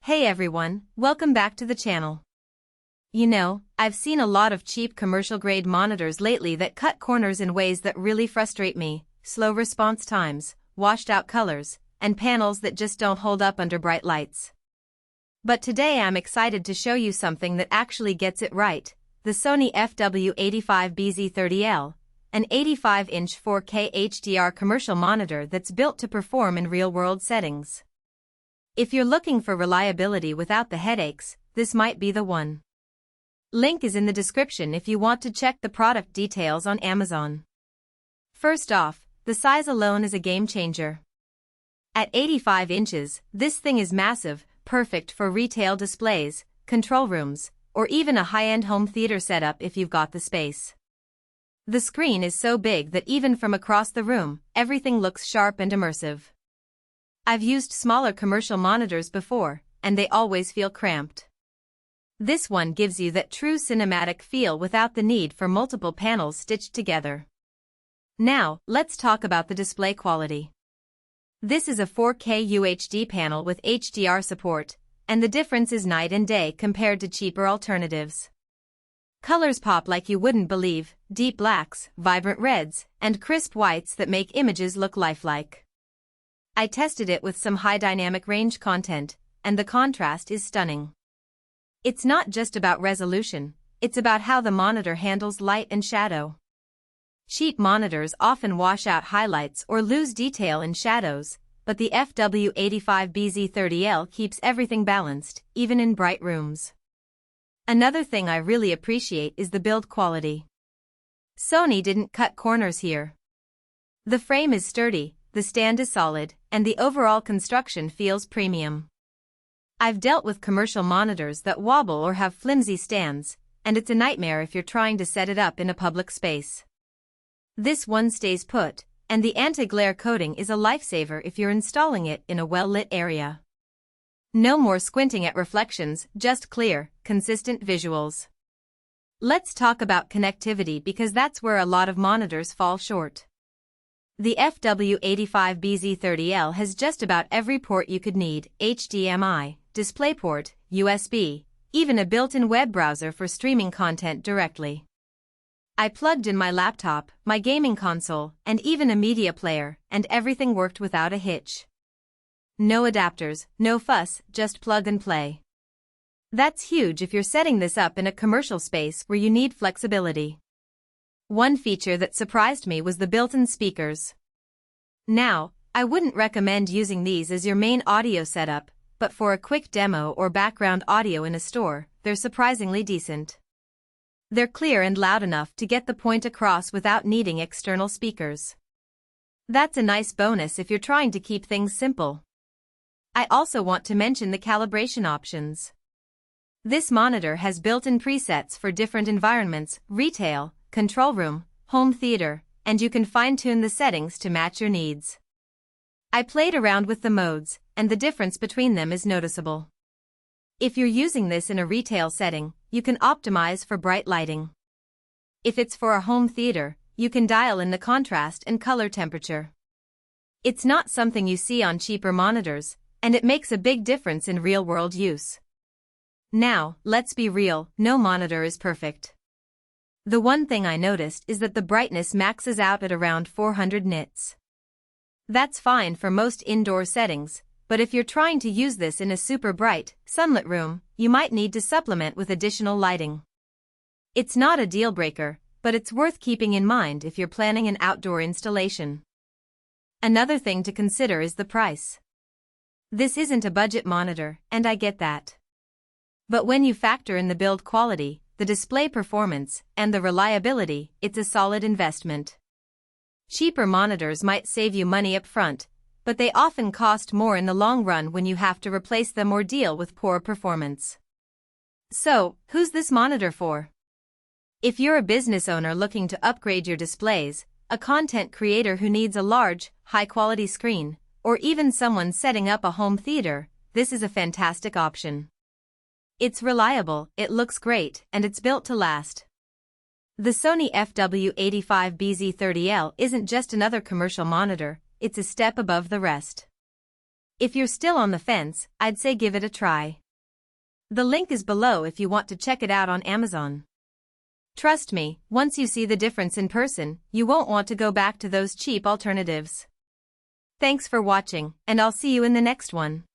Hey everyone, welcome back to the channel. You know, I've seen a lot of cheap commercial-grade monitors lately that cut corners in ways that really frustrate me: slow response times, washed-out colors, and panels that just don't hold up under bright lights. But today I'm excited to show you something that actually gets it right: the Sony FW85BZ30L, an 85-inch 4K HDR commercial monitor that's built to perform in real-world settings. If you're looking for reliability without the headaches, this might be the one. Link is in the description if you want to check the product details on Amazon. First off, the size alone is a game changer. At 85 inches, this thing is massive, perfect for retail displays, control rooms, or even a high-end home theater setup if you've got the space. The screen is so big that even from across the room, everything looks sharp and immersive. I've used smaller commercial monitors before, and they always feel cramped. This one gives you that true cinematic feel without the need for multiple panels stitched together. Now, let's talk about the display quality. This is a 4K UHD panel with HDR support, and the difference is night and day compared to cheaper alternatives. Colors pop like you wouldn't believe: deep blacks, vibrant reds, and crisp whites that make images look lifelike. I tested it with some high dynamic range content, and the contrast is stunning. It's not just about resolution, it's about how the monitor handles light and shadow. Cheap monitors often wash out highlights or lose detail in shadows, but the FW85BZ30L keeps everything balanced, even in bright rooms. Another thing I really appreciate is the build quality. Sony didn't cut corners here. The frame is sturdy, the stand is solid, and the overall construction feels premium. I've dealt with commercial monitors that wobble or have flimsy stands, and it's a nightmare if you're trying to set it up in a public space. This one stays put, and the anti-glare coating is a lifesaver if you're installing it in a well-lit area. No more squinting at reflections, just clear, consistent visuals. Let's talk about connectivity, because that's where a lot of monitors fall short. The FW85BZ30L has just about every port you could need: HDMI, DisplayPort, USB, even a built-in web browser for streaming content directly. I plugged in my laptop, my gaming console, and even a media player, and everything worked without a hitch. No adapters, no fuss, just plug and play. That's huge if you're setting this up in a commercial space where you need flexibility. One feature that surprised me was the built-in speakers. Now, I wouldn't recommend using these as your main audio setup, but for a quick demo or background audio in a store, they're surprisingly decent. They're clear and loud enough to get the point across without needing external speakers. That's a nice bonus if you're trying to keep things simple. I also want to mention the calibration options. This monitor has built-in presets for different environments: retail, control room, home theater, and you can fine-tune the settings to match your needs. I played around with the modes, and the difference between them is noticeable. If you're using this in a retail setting, you can optimize for bright lighting. If it's for a home theater, you can dial in the contrast and color temperature. It's not something you see on cheaper monitors, and it makes a big difference in real-world use. Now, let's be real, no monitor is perfect. The one thing I noticed is that the brightness maxes out at around 400 nits. That's fine for most indoor settings, but if you're trying to use this in a super bright, sunlit room, you might need to supplement with additional lighting. It's not a deal breaker, but it's worth keeping in mind if you're planning an outdoor installation. Another thing to consider is the price. This isn't a budget monitor, and I get that. But when you factor in the build quality, the display performance, and the reliability, it's a solid investment. Cheaper monitors might save you money up front, but they often cost more in the long run when you have to replace them or deal with poor performance. So, who's this monitor for? If you're a business owner looking to upgrade your displays, a content creator who needs a large, high-quality screen, or even someone setting up a home theater, this is a fantastic option. It's reliable, it looks great, and it's built to last. The Sony FW85BZ30L isn't just another commercial monitor, it's a step above the rest. If you're still on the fence, I'd say give it a try. The link is below if you want to check it out on Amazon. Trust me, once you see the difference in person, you won't want to go back to those cheap alternatives. Thanks for watching, and I'll see you in the next one.